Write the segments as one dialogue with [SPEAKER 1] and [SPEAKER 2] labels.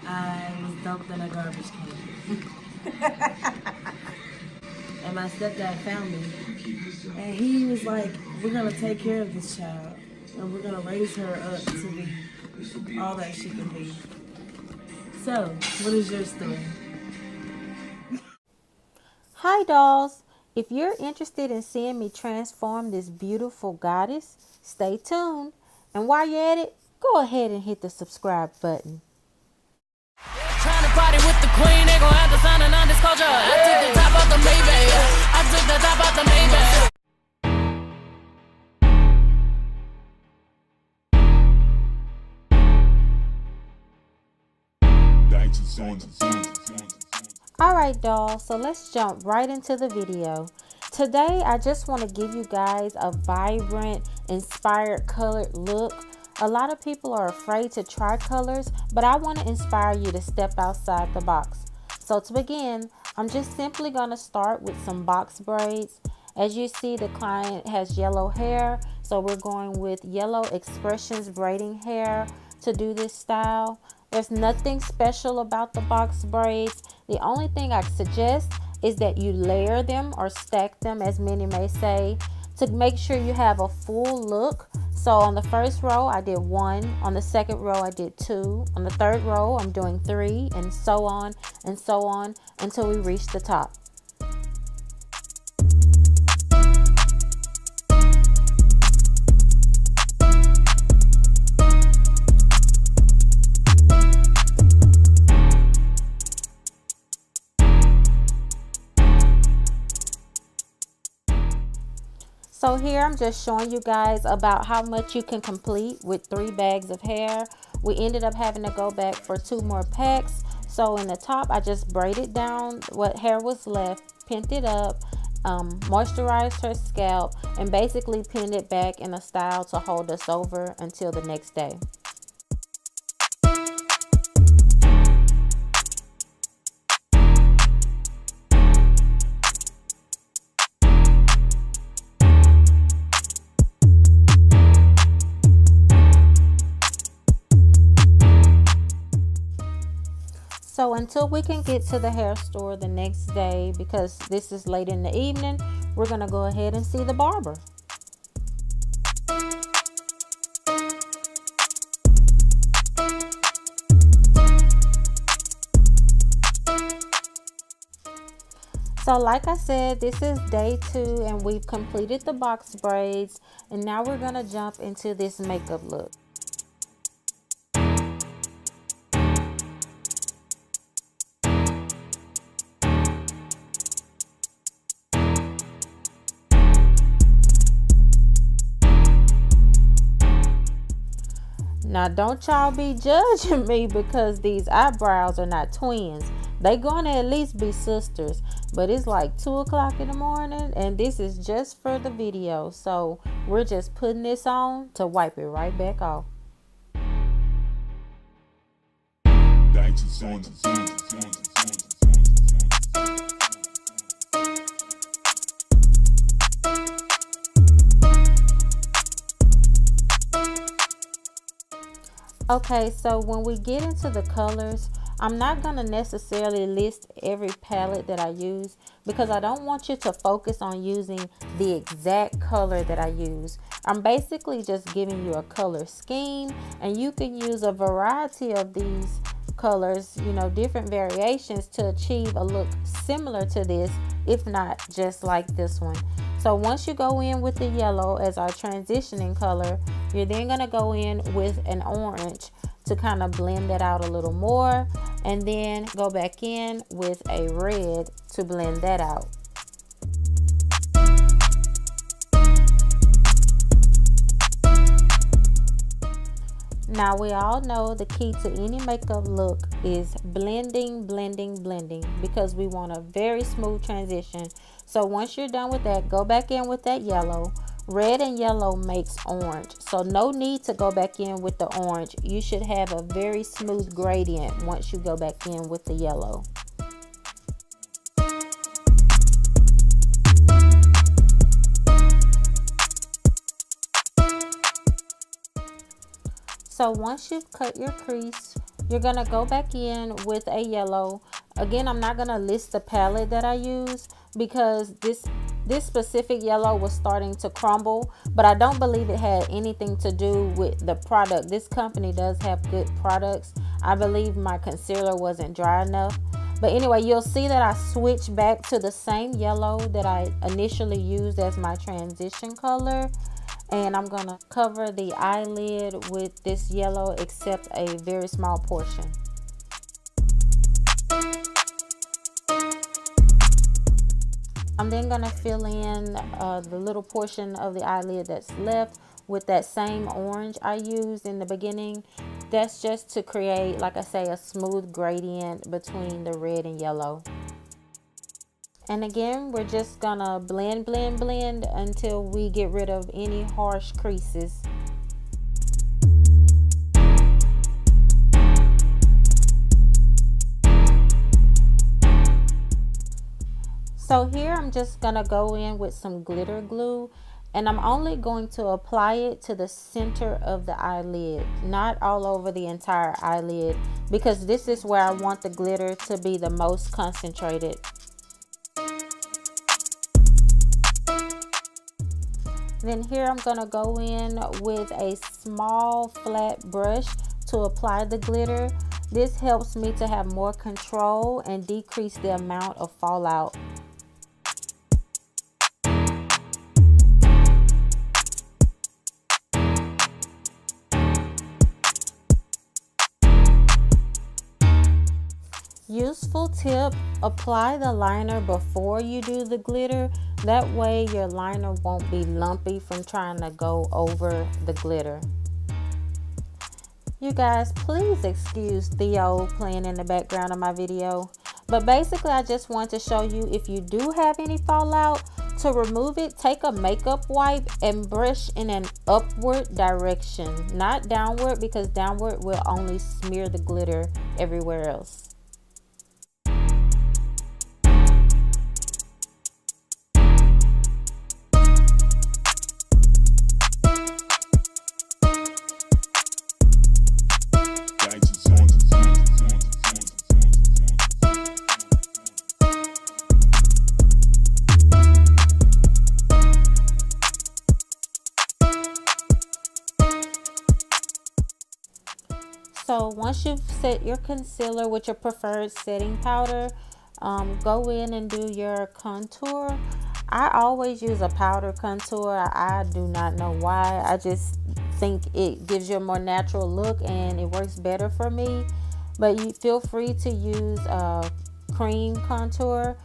[SPEAKER 1] I was dumped in a garbage can. And my stepdad found me. And he was like, we're going to take care of this child. And we're going to raise her up to be all that she can be. So, what is your story?
[SPEAKER 2] Hi dolls! If you're interested in seeing me transform this beautiful goddess, stay tuned. And while you're at it, go ahead and hit the subscribe button.
[SPEAKER 3] Trying to party with the queen, they gon' have to sign a non-disclosure. I took the top off the Maybach. I took the top off the Maybach.
[SPEAKER 2] Alright dolls, so let's jump right into the video. Today I just want to give you guys a vibrant, inspired colored look. A lot of people are afraid to try colors, but I want to inspire you to step outside the box. So to begin, I'm just simply going to start with some box braids. As you see, the client has yellow hair, so we're going with Yellow Expressions braiding hair to do this style. There's nothing special about the box braids. The only thing I suggest is that you layer them or stack them, as many may say, to make sure you have a full look. So on the first row I did 1, on the second row I did 2, on the third row I'm doing 3, and so on until we reach the top. So here I'm just showing you guys about how much you can complete with 3 bags of hair. We ended up having to go back for 2 more packs. So in the top I just braided down what hair was left, pinned it up, moisturized her scalp, and basically pinned it back in a style to hold us over until the next day. So until we can get to the hair store the next day, because this is late in the evening, we're going to go ahead and see the barber. So like I said, this is day 2 and we've completed the box braids, and now we're going to jump into this makeup look. Now don't y'all be judging me because these eyebrows are not twins. They gonna at least be sisters, but it's like 2 o'clock in the morning and this is just for the video. So we're just putting this on to wipe it right back off. Okay, so when we get into the colors, I'm not going to necessarily list every palette that I use because I don't want you to focus on using the exact color that I use. I'm basically just giving you a color scheme, and you can use a variety of these colors, you know, different variations to achieve a look similar to this, if not just like this one. So once you go in with the yellow as our transitioning color, you're then going to go in with an orange to kind of blend that out a little more, and then go back in with a red to blend that out. Now we all know the key to any makeup look is blending, blending, blending, because we want a very smooth transition. So once you're done with that, go back in with that yellow. Red and yellow makes orange, so no need to go back in with the orange. You should have a very smooth gradient once you go back in with the yellow. So once you've cut your crease, You're gonna go back in with a yellow. Again, I'm not gonna list the palette that I use because this specific yellow was starting to crumble, but I don't believe it had anything to do with the product. This company does have good products. I believe my concealer wasn't dry enough. But anyway, you'll see that I switched back to the same yellow that I initially used as my transition color. And I'm going to cover the eyelid with this yellow except a very small portion. I'm then going to fill in the little portion of the eyelid that's left with that same orange I used in the beginning. That's just to create, like I say, a smooth gradient between the red and yellow. And again, we're just gonna blend until we get rid of any harsh creases. So here I'm just gonna go in with some glitter glue, and I'm only going to apply it to the center of the eyelid, not all over the entire eyelid, because this is where I want the glitter to be the most concentrated. Then here I'm going to go in with a small flat brush to apply the glitter. This helps me to have more control and decrease the amount of fallout. Useful tip, apply the liner before you do the glitter. That way your liner won't be lumpy from trying to go over the glitter. You guys, please excuse Theo playing in the background of my video. But basically, I just want to show you, if you do have any fallout, to remove it, take a makeup wipe and brush in an upward direction, not downward, because downward will only smear the glitter everywhere else. So once you've set your concealer with your preferred setting powder, go in and do your contour. I always use a powder contour. I do not know why. I just think it gives you a more natural look and it works better for me. But you feel free to use a cream contour.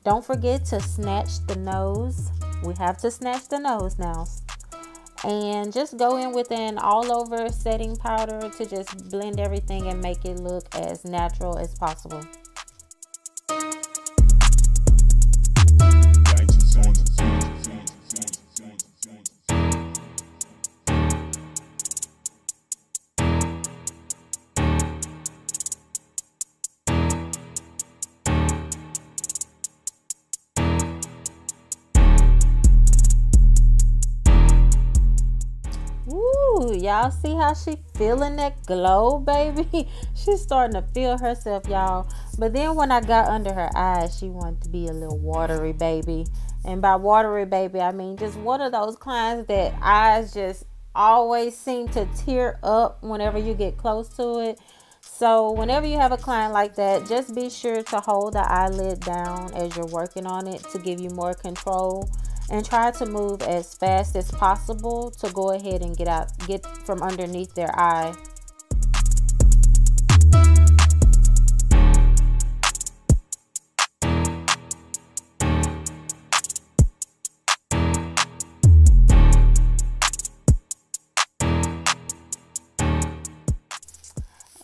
[SPEAKER 2] Don't forget to snatch the nose. We have to snatch the nose now. And just go in with an all over setting powder to just blend everything and make it look as natural as possible. Y'all see how she feeling that glow, baby? She's starting to feel herself, y'all. But then when I got under her eyes, she wanted to be a little watery baby. And by watery baby, I mean just one of those clients that eyes just always seem to tear up whenever you get close to it. So whenever you have a client like that, just be sure to hold the eyelid down as you're working on it to give you more control. And try to move as fast as possible to go ahead and get from underneath their eye.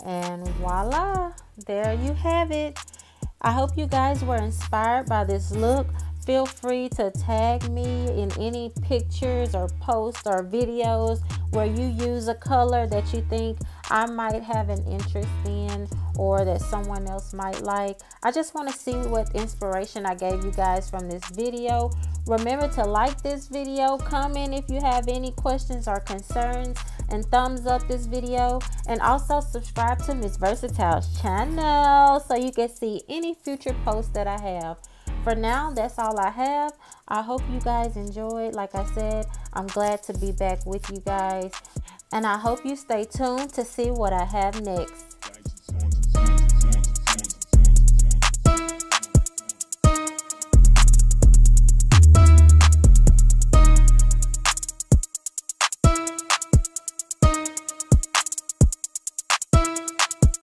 [SPEAKER 2] And voila, there you have it. I hope you guys were inspired by this look. Feel free to tag me in any pictures or posts or videos where you use a color that you think I might have an interest in or that someone else might like. I just want to see what inspiration I gave you guys from this video. Remember to like this video, comment if you have any questions or concerns, and thumbs up this video. And also subscribe to Miss VerZaTile's channel so you can see any future posts that I have. For now, that's all I have. I hope you guys enjoyed. Like I said, I'm glad to be back with you guys. And I hope you stay tuned to see what I have next.